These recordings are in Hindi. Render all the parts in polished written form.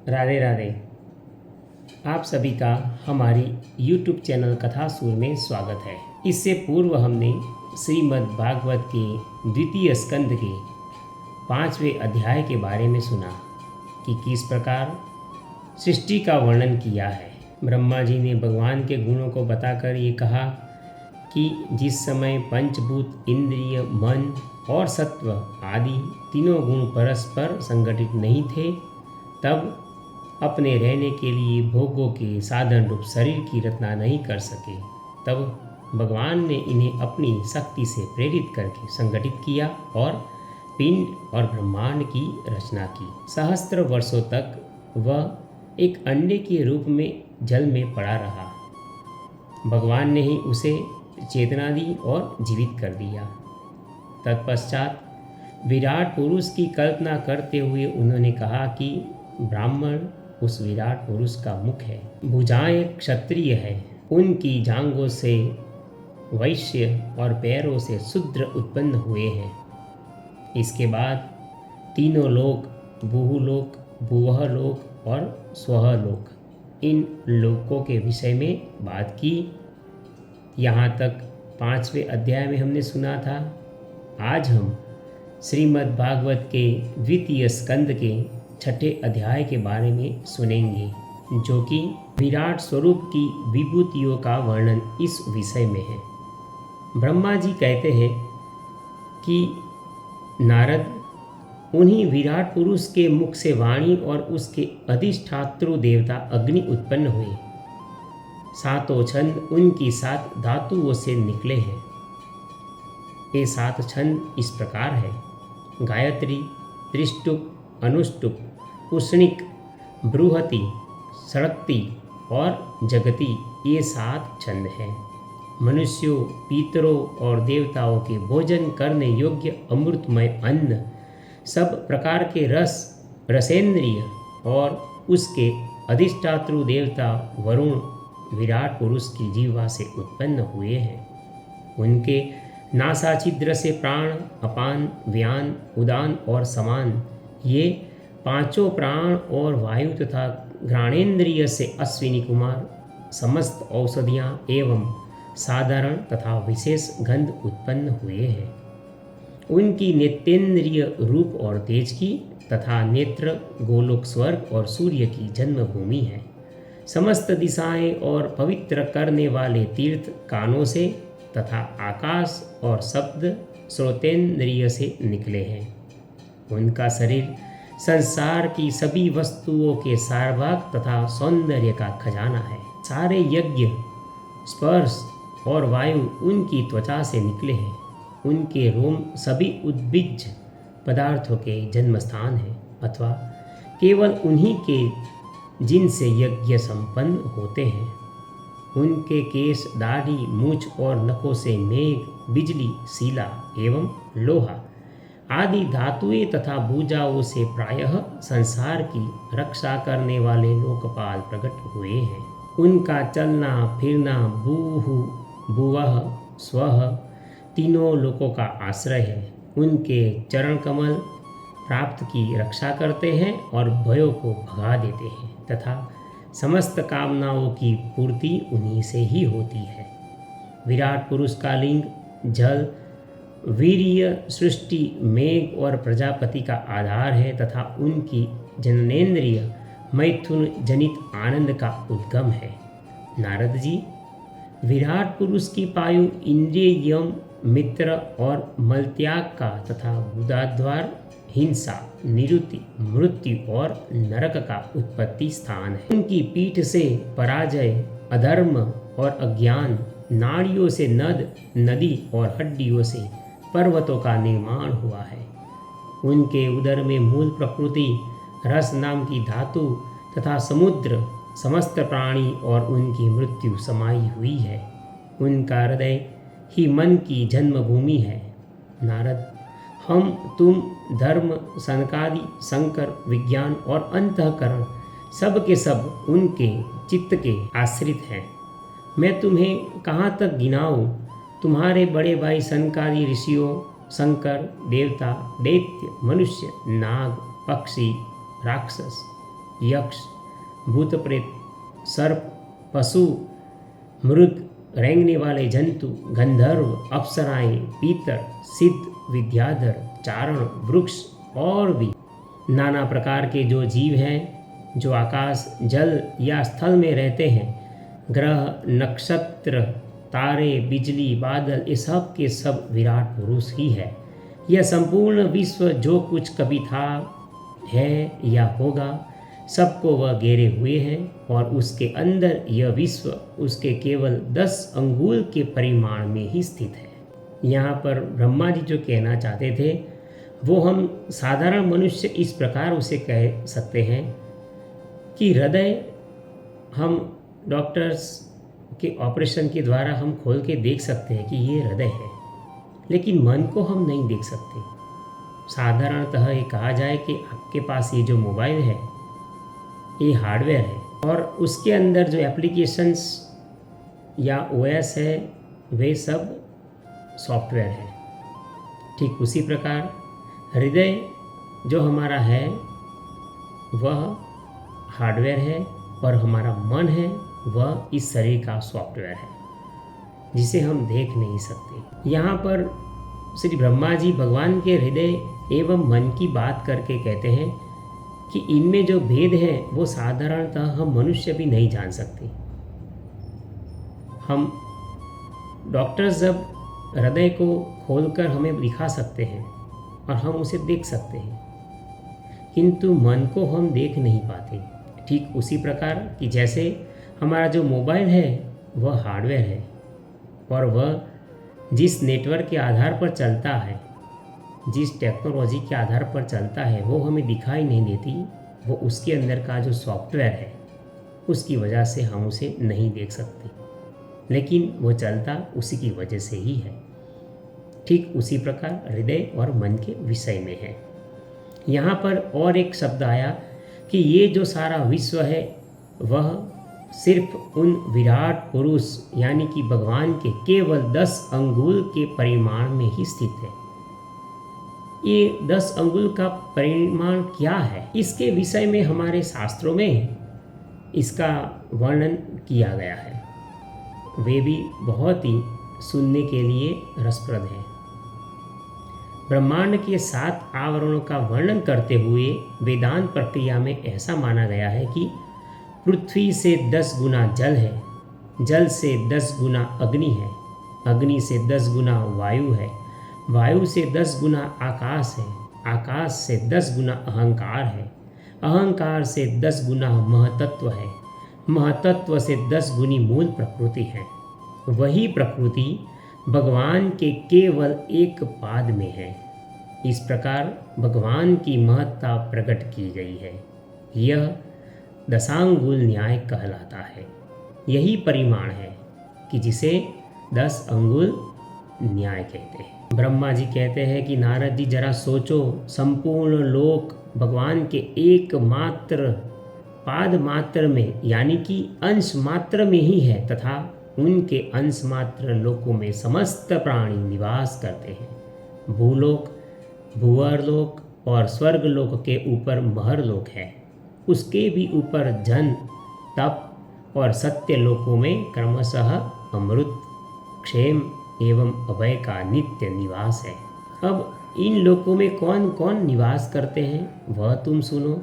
राधे राधे। आप सभी का हमारी YouTube चैनल कथासुर में स्वागत है। इससे पूर्व हमने श्रीमद् भागवत के द्वितीय स्कंद के 5वें अध्याय के बारे में सुना कि किस प्रकार सृष्टि का वर्णन किया है। ब्रह्मा जी ने भगवान के गुणों को बताकर ये कहा कि जिस समय पंचभूत, इंद्रिय, मन और सत्व आदि तीनों गुण परस्पर संगठित नहीं थे, तब अपने रहने के लिए भोगों के साधन रूप शरीर की रचना नहीं कर सके, तब भगवान ने इन्हें अपनी शक्ति से प्रेरित करके संगठित किया और पिंड और ब्रह्मांड की रचना की। सहस्त्र वर्षों तक वह एक अंडे के रूप में जल में पड़ा रहा। भगवान ने ही उसे चेतना दी और जीवित कर दिया। तत्पश्चात विराट पुरुष की कल्पना करते हुए उन्होंने कहा कि ब्राह्मण उस विराट पुरुष का मुख है, भुजाएं क्षत्रिय है, उनकी जांघों से वैश्य और पैरों से शूद्र उत्पन्न हुए हैं। इसके बाद तीनों लोक, भूलोक, भुवलोक और स्वहलोक, इन लोकों के विषय में बात की। यहाँ तक 5वें अध्याय में हमने सुना था। आज हम श्रीमद् भागवत के द्वितीय स्कंद के 6ठे अध्याय के बारे में सुनेंगे, जो कि विराट स्वरूप की विभूतियों का वर्णन इस विषय में है। ब्रह्मा जी कहते हैं कि नारद, उन्हीं विराट पुरुष के मुख से वाणी और उसके अधिष्ठातृ देवता अग्नि उत्पन्न हुए। सातों छंद उनकी 7 धातुओं से निकले हैं। ये 7 छंद इस प्रकार है: गायत्री, त्रिष्टुप, अनुष्टुप, पुष्णिक, बृहति, षड़क्ति और जगति, ये 7 छंद हैं। मनुष्यों, पितरों और देवताओं के भोजन करने योग्य अमृतमय अन्न, सब प्रकार के रस, रसेंद्रिय और उसके अधिष्ठातृ देवता वरुण विराट पुरुष की जीवा से उत्पन्न हुए हैं। उनके नासाछिद्र से प्राण, अपान, व्यान, उदान और समान, ये 5 प्राण और वायु तथा घ्राणेन्द्रिय से अश्विनी कुमार समस्त औषधियाँ एवं साधारण तथा विशेष गंध उत्पन्न हुए हैं। उनकी नेत्रेंद्रिय रूप और तेज की तथा नेत्र गोलोक, स्वर्ग और सूर्य की जन्मभूमि है। समस्त दिशाएं और पवित्र करने वाले तीर्थ कानों से तथा आकाश और शब्द श्रोतेंद्रिय से निकले हैं। उनका शरीर संसार की सभी वस्तुओं के सारभाग तथा सौंदर्य का खजाना है। सारे यज्ञ, स्पर्श और वायु उनकी त्वचा से निकले हैं। उनके रोम सभी उद्भिज पदार्थों के जन्म स्थान है, अथवा केवल उन्हीं के जिनसे यज्ञ संपन्न होते हैं। उनके केश, दाढ़ी, मूछ और नखों से मेघ, बिजली, शिला एवं लोहा आदि धातुएं तथा भुजाओं से प्रायः संसार की रक्षा करने वाले लोकपाल प्रकट हुए हैं। उनका चलना फिरना भूः, भुवः, स्वः तीनों लोकों का आश्रय है। उनके चरण कमल प्राप्त की रक्षा करते हैं और भयों को भगा देते हैं तथा समस्त कामनाओं की पूर्ति उन्हीं से ही होती है। विराट पुरुष का लिंग जल, वीर्य, सृष्टि, मेघ और प्रजापति का आधार है तथा उनकी जननेन्द्रिय मैथुन जनित आनंद का उद्गम है। नारद जी, विराट पुरुष की पायु इंद्रिय, यम, मित्र और मलत्याग का तथा बुधाद्वार हिंसा, निरुति, मृत्यु और नरक का उत्पत्ति स्थान है। उनकी पीठ से पराजय, अधर्म और अज्ञान, नाड़ियों से नद, नदी और हड्डियों से पर्वतों का निर्माण हुआ है। उनके उदर में मूल प्रकृति, रस नाम की धातु तथा समुद्र, समस्त प्राणी और उनकी मृत्यु समाई हुई है। उनका हृदय ही मन की जन्मभूमि है। नारद, हम, तुम, धर्म, सनकादि, शंकर, विज्ञान और अंतःकरण सब के सब उनके चित्त के आश्रित हैं। मैं तुम्हें कहाँ तक गिनाऊँ? तुम्हारे बड़े भाई सनकादि ऋषियों, शंकर, देवता, दैत्य, मनुष्य, नाग, पक्षी, राक्षस यक्ष, भूत प्रेत, सर्प, पशु, मृग, रेंगने वाले जंतु, गंधर्व, अप्सराएं, पीतर, सिद्ध, विद्याधर, चारण, वृक्ष और भी नाना प्रकार के जो जीव हैं, जो आकाश, जल या स्थल में रहते हैं, ग्रह, नक्षत्र, तारे, बिजली, बादल, ये सब के सब विराट पुरुष ही है। यह संपूर्ण विश्व जो कुछ कभी था, है या होगा, सबको वह घेरे हुए है और उसके अंदर यह विश्व उसके केवल 10 अंगुल के परिमाण में ही स्थित है। यहाँ पर ब्रह्मा जी जो कहना चाहते थे वो हम साधारण मनुष्य इस प्रकार उसे कह सकते हैं कि हृदय हम डॉक्टर्स के ऑपरेशन के द्वारा हम खोल के देख सकते हैं कि ये हृदय है, लेकिन मन को हम नहीं देख सकते। साधारणतः ये कहा जाए कि आपके पास ये जो मोबाइल है ये हार्डवेयर है और उसके अंदर जो एप्लीकेशंस या ओएस है वे सब सॉफ्टवेयर है। ठीक उसी प्रकार हृदय जो हमारा है वह हार्डवेयर है और हमारा मन है वह इस शरीर का सॉफ्टवेयर है जिसे हम देख नहीं सकते। यहाँ पर श्री ब्रह्मा जी भगवान के हृदय एवं मन की बात करके कहते हैं कि इनमें जो भेद है वो साधारणतः हम मनुष्य भी नहीं जान सकते। हम डॉक्टर्स जब हृदय को खोलकर हमें दिखा सकते हैं और हम उसे देख सकते हैं, किंतु मन को हम देख नहीं पाते। ठीक उसी प्रकार कि जैसे हमारा जो मोबाइल है वह हार्डवेयर है और वह जिस नेटवर्क के आधार पर चलता है, जिस टेक्नोलॉजी के आधार पर चलता है वो हमें दिखाई नहीं देती, वो उसके अंदर का जो सॉफ्टवेयर है उसकी वजह से हम उसे नहीं देख सकते, लेकिन वो चलता उसी की वजह से ही है। ठीक उसी प्रकार हृदय और मन के विषय में है। यहाँ पर और एक शब्द आया कि ये जो सारा विश्व है वह सिर्फ उन विराट पुरुष यानी कि भगवान के केवल 10 अंगुल के परिमाण में ही स्थित है। ये 10 अंगुल का परिमाण क्या है, इसके विषय में हमारे शास्त्रों में इसका वर्णन किया गया है। वे भी बहुत ही सुनने के लिए रसप्रद है। ब्रह्मांड के 7 आवरणों का वर्णन करते हुए वेदांत प्रक्रिया में ऐसा माना गया है कि पृथ्वी से 10 गुना जल है, जल से 10 गुना अग्नि है, अग्नि से 10 गुना वायु है, वायु से 10 गुना आकाश है, आकाश से 10 गुना अहंकार है, अहंकार से 10 गुना महतत्व है, महतत्व से 10 गुनी मूल प्रकृति है। वही प्रकृति भगवान के केवल एक पाद में है। इस प्रकार भगवान की महत्ता प्रकट की गई है। यह दशांगुल न्याय कहलाता है। यही परिमाण है कि जिसे 10 अंगुल न्याय कहते हैं। ब्रह्मा जी कहते हैं कि नारद जी जरा सोचो, संपूर्ण लोक भगवान के एकमात्र पाद मात्र में यानी कि अंश मात्र में ही है तथा उनके अंश मात्र लोकों में समस्त प्राणी निवास करते हैं। भूलोक, भूअरलोक और स्वर्गलोक के ऊपर महरलोक है, उसके भी ऊपर जन, तप और सत्य लोकों में क्रमशः अमृत, क्षेम एवं अभय का नित्य निवास है। अब इन लोकों में कौन कौन निवास करते हैं वह तुम सुनो।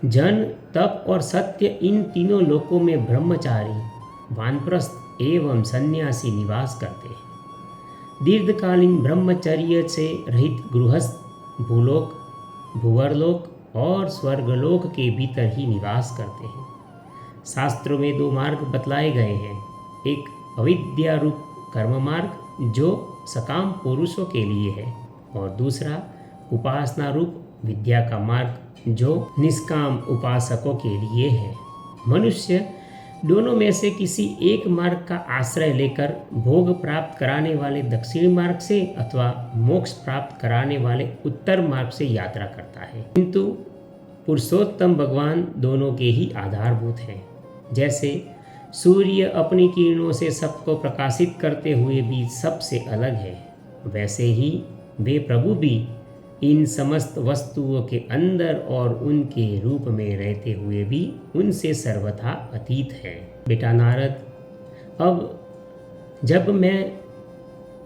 जन, तप और सत्य इन तीनों लोकों में ब्रह्मचारी, वानप्रस्थ एवं सन्यासी निवास करते हैं। दीर्घकालीन ब्रह्मचर्य से रहित गृहस्थ भूलोक, भूअरलोक और स्वर्गलोक के भीतर ही निवास करते हैं। शास्त्रों में 2 मार्ग बतलाए गए हैं, एक अविद्या रूप कर्म मार्ग जो सकाम पुरुषों के लिए है और दूसरा उपासना रूप विद्या का मार्ग जो निष्काम उपासकों के लिए है। मनुष्य दोनों में से किसी एक मार्ग का आश्रय लेकर भोग प्राप्त कराने वाले दक्षिण मार्ग से अथवा मोक्ष प्राप्त कराने वाले उत्तर मार्ग से यात्रा करता है, किंतु पुरुषोत्तम भगवान दोनों के ही आधारभूत हैं। जैसे सूर्य अपनी किरणों से सबको प्रकाशित करते हुए भी सबसे अलग है, वैसे ही वे प्रभु भी इन समस्त वस्तुओं के अंदर और उनके रूप में रहते हुए भी उनसे सर्वथा अतीत है। बेटा नारद, अब जब मैं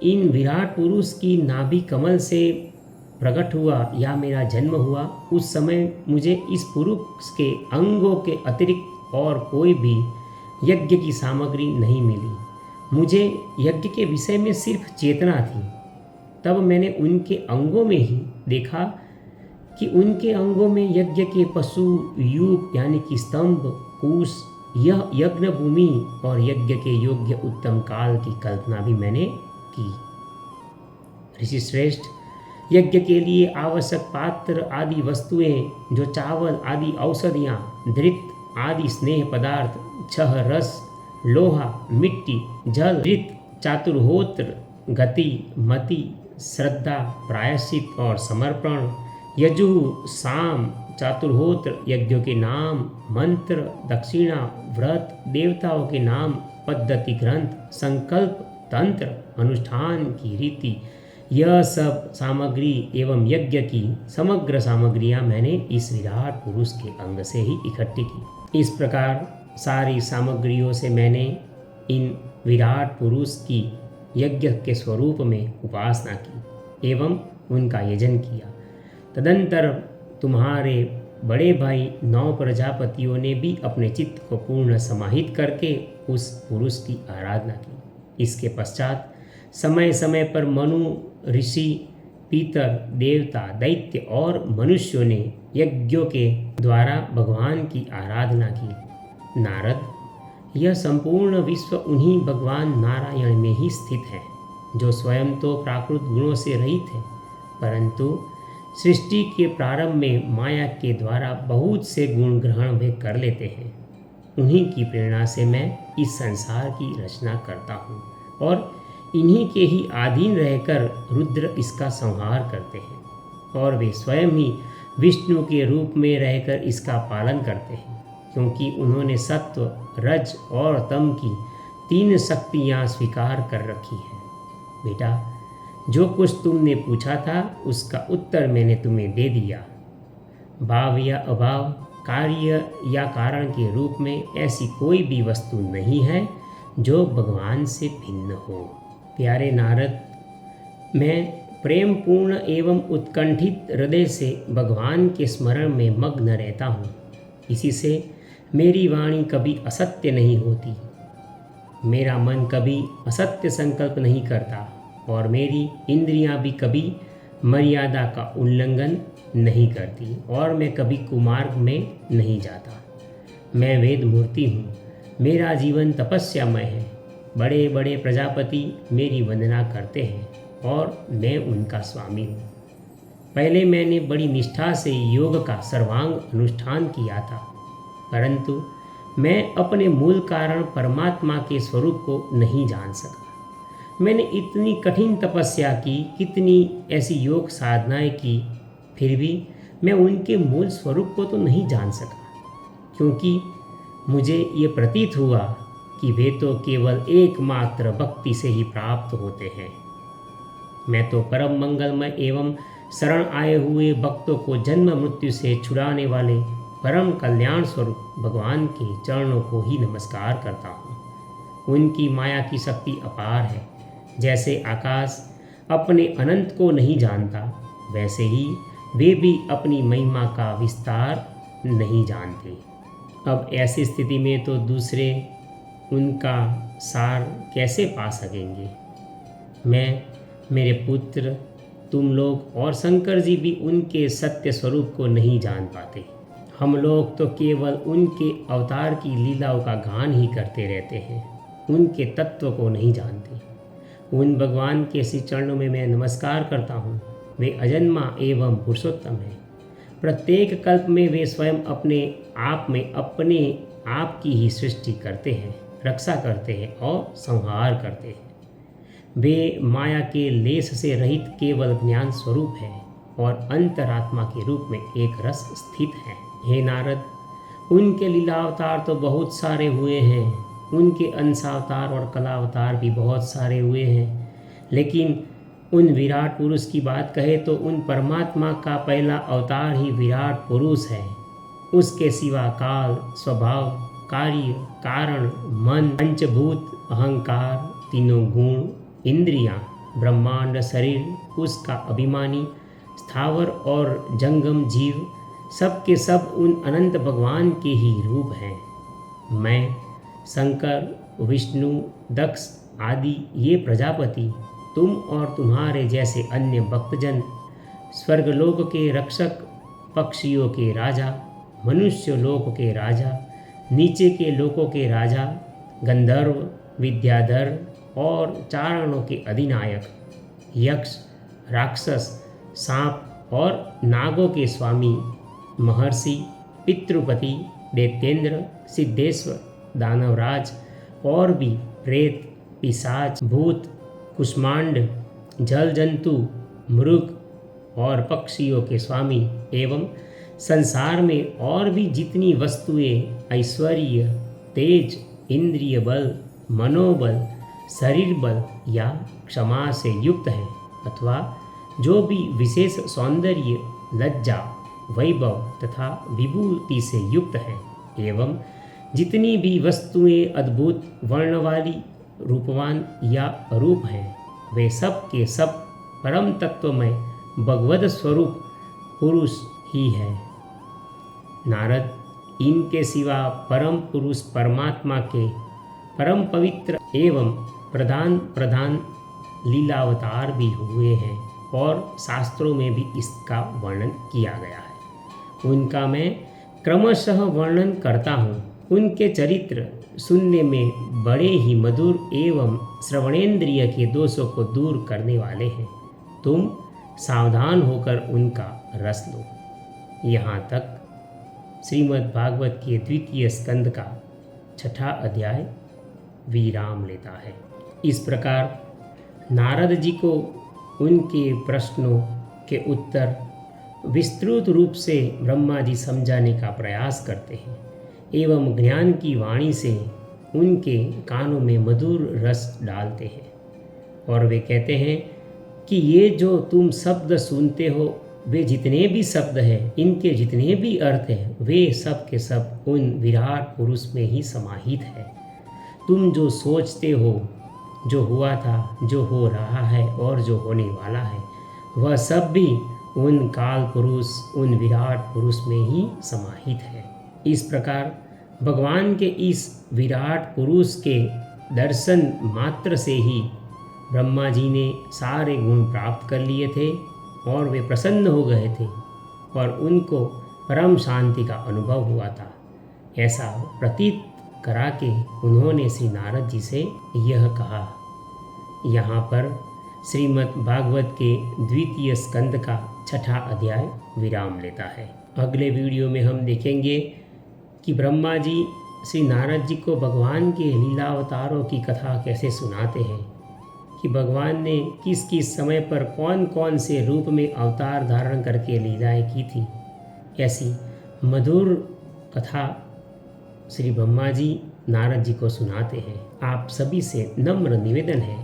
इन विराट पुरुष की नाभि कमल से प्रकट हुआ या मेरा जन्म हुआ, उस समय मुझे इस पुरुष के अंगों के अतिरिक्त और कोई भी यज्ञ की सामग्री नहीं मिली। मुझे यज्ञ के विषय में सिर्फ चेतना थी। तब मैंने उनके अंगों में ही देखा कि उनके अंगों में यज्ञ के पशु, यूप यानी कि स्तंभ, कुश, यह यज्ञ भूमि और यज्ञ के योग्य उत्तम काल की कल्पना भी मैंने की। ऋषि श्रेष्ठ, यज्ञ के लिए आवश्यक पात्र आदि वस्तुएं जो चावल आदि औषधियाँ, धृत आदि स्नेह पदार्थ, छह रस, लोहा, मिट्टी, जल, ऋत, चातुर्होत्र, गति, मति, श्रद्धा, प्रायश्चित और समर्पण, यजु, साम, चातुर्होत्र, यज्ञों के नाम, मंत्र, दक्षिणा, व्रत, देवताओं के नाम, पद्धति ग्रंथ, संकल्प, तंत्र, अनुष्ठान की रीति, यह सब सामग्री एवं यज्ञ की समग्र सामग्रियां मैंने इस विराट पुरुष के अंग से ही इकट्ठी की। इस प्रकार सारी सामग्रियों से मैंने इन विराट पुरुष की यज्ञ के स्वरूप में उपासना की एवं उनका यजन किया। तदंतर तुम्हारे बड़े भाई 9 प्रजापतियों ने भी अपने चित्त को पूर्ण समाहित करके उस पुरुष की आराधना की। इसके पश्चात समय समय पर मनु, ऋषि, पीतर, देवता, दैत्य और मनुष्यों ने यज्ञों के द्वारा भगवान की आराधना की। नारद, यह संपूर्ण विश्व उन्हीं भगवान नारायण में ही स्थित है, जो स्वयं तो प्राकृत गुणों से रहित है, परंतु सृष्टि के प्रारंभ में माया के द्वारा बहुत से गुण ग्रहण वे कर लेते हैं। उन्हीं की प्रेरणा से मैं इस संसार की रचना करता हूँ और इन्हीं के ही अधीन रहकर रुद्र इसका संहार करते हैं और वे स्वयं ही विष्णु के रूप में रहकर इसका पालन करते हैं, क्योंकि उन्होंने सत्व, रज और तम की 3 शक्तियाँ स्वीकार कर रखी हैं। बेटा, जो कुछ तुमने पूछा था उसका उत्तर मैंने तुम्हें दे दिया। भाव या अभाव, कार्य या कारण के रूप में ऐसी कोई भी वस्तु नहीं है जो भगवान से भिन्न हो। प्यारे नारद, मैं प्रेम पूर्ण एवं उत्कंठित हृदय से भगवान के स्मरण में मग्न रहता हूँ। इसी से मेरी वाणी कभी असत्य नहीं होती, मेरा मन कभी असत्य संकल्प नहीं करता और मेरी इंद्रियां भी कभी मर्यादा का उल्लंघन नहीं करती और मैं कभी कुमार्ग में नहीं जाता। मैं वेद मूर्ति हूँ, मेरा जीवन तपस्यामय है। बड़े बड़े प्रजापति मेरी वंदना करते हैं और मैं उनका स्वामी हूँ। पहले मैंने बड़ी निष्ठा से योग का सर्वांग अनुष्ठान किया था, परंतु मैं अपने मूल कारण परमात्मा के स्वरूप को नहीं जान सका। मैंने इतनी कठिन तपस्या की, कितनी ऐसी योग साधनाएं की, फिर भी मैं उनके मूल स्वरूप को तो नहीं जान सका, क्योंकि मुझे ये प्रतीत हुआ कि वे तो केवल एकमात्र भक्ति से ही प्राप्त होते हैं। मैं तो परम मंगलमय एवं शरण आए हुए भक्तों को जन्म मृत्यु से छुड़ाने वाले परम कल्याण स्वरूप भगवान के चरणों को ही नमस्कार करता हूँ। उनकी माया की शक्ति अपार है। जैसे आकाश अपने अनंत को नहीं जानता, वैसे ही वे भी अपनी महिमा का विस्तार नहीं जानते। अब ऐसी स्थिति में तो दूसरे उनका सार कैसे पा सकेंगे। मैं, मेरे पुत्र, तुम लोग और शंकर जी भी उनके सत्य स्वरूप को नहीं जान पाते। हम लोग तो केवल उनके अवतार की लीलाओं का गान ही करते रहते हैं, उनके तत्व को नहीं जानते। उन भगवान के श्री चरणों में मैं नमस्कार करता हूँ। वे अजन्मा एवं पुरुषोत्तम हैं। प्रत्येक कल्प में वे स्वयं अपने आप में अपने आप की ही सृष्टि करते हैं, रक्षा करते हैं और संहार करते हैं। वे माया के लेस से रहित केवल ज्ञान स्वरूप है और अंतरात्मा के रूप में एक रस स्थित है। हे नारद, उनके लीलावतार तो बहुत सारे हुए हैं, उनके अंशावतार और कलावतार भी बहुत सारे हुए हैं, लेकिन उन विराट पुरुष की बात कहे तो उन परमात्मा का पहला अवतार ही विराट पुरुष है। उसके सिवा काल, स्वभाव, कार्य, कारण, मन, पंचभूत, अहंकार, तीनों गुण, इंद्रियां, ब्रह्मांड, शरीर, उसका अभिमानी, स्थावर और जंगम जीव, सब के सब उन अनंत भगवान के ही रूप हैं। मैं, शंकर, विष्णु, दक्ष आदि ये प्रजापति, तुम और तुम्हारे जैसे अन्य भक्तजन, स्वर्गलोक के रक्षक, पक्षियों के राजा, मनुष्य लोक के राजा, नीचे के लोकों के राजा, गंधर्व, विद्याधर और चारणों के अधिनायक, यक्ष, राक्षस, सांप और नागों के स्वामी, महर्षि, पितृपति, दैत्येंद्र, सिद्धेश्वर, दानवराज और भी प्रेत, पिशाच, भूत, कुष्मांड, जल जंतु, मृग और पक्षियों के स्वामी एवं संसार में और भी जितनी वस्तुएं ऐश्वर्य, तेज, इंद्रिय बल, मनोबल, शरीर बल या क्षमा से युक्त है अथवा जो भी विशेष सौंदर्य, लज्जा, वैभव तथा विभूति से युक्त है एवं जितनी भी वस्तुएं अद्भुत वर्ण वाली, रूपवान या अरूप हैं, वे सब के सब परम तत्व में भगवद स्वरूप पुरुष ही है। नारद, इनके सिवा परम पुरुष परमात्मा के परम पवित्र एवं प्रधान लीलावतार भी हुए हैं और शास्त्रों में भी इसका वर्णन किया गया है। उनका मैं क्रमशः वर्णन करता हूँ। उनके चरित्र सुनने में बड़े ही मधुर एवं श्रवणेन्द्रिय के दोषों को दूर करने वाले हैं। तुम सावधान होकर उनका रस लो। यहाँ तक श्रीमद् भागवत के द्वितीय स्कंद का 6ठा अध्याय विराम लेता है। इस प्रकार नारद जी को उनके प्रश्नों के उत्तर विस्तृत रूप से ब्रह्मा जी समझाने का प्रयास करते हैं एवं ज्ञान की वाणी से उनके कानों में मधुर रस डालते हैं और वे कहते हैं कि ये जो तुम शब्द सुनते हो, वे जितने भी शब्द हैं, इनके जितने भी अर्थ हैं, वे सब के सब उन विराट पुरुष में ही समाहित है। तुम जो सोचते हो, जो हुआ था, जो हो रहा है और जो होने वाला है, वह सब भी उन काल पुरुष, उन विराट पुरुष में ही समाहित है। इस प्रकार भगवान के इस विराट पुरुष के दर्शन मात्र से ही ब्रह्मा जी ने सारे गुण प्राप्त कर लिए थे और वे प्रसन्न हो गए थे और उनको परम शांति का अनुभव हुआ था। ऐसा प्रतीत करा के उन्होंने श्री नारद जी से यह कहा। यहाँ पर श्रीमद् भागवत के द्वितीय स्कंद का 6ठा अध्याय विराम लेता है। अगले वीडियो में हम देखेंगे कि ब्रह्मा जी श्री नारद जी को भगवान के लीलावतारों की कथा कैसे सुनाते हैं, कि भगवान ने किस किस समय पर कौन कौन से रूप में अवतार धारण करके लीलाएं की थी। ऐसी मधुर कथा श्री ब्रह्मा जी नारद जी को सुनाते हैं। आप सभी से नम्र निवेदन है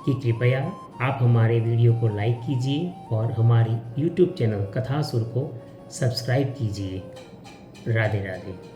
कि कृपया आप हमारे वीडियो को लाइक कीजिए और हमारी YouTube चैनल कथासुर को सब्सक्राइब कीजिए। राधे राधे।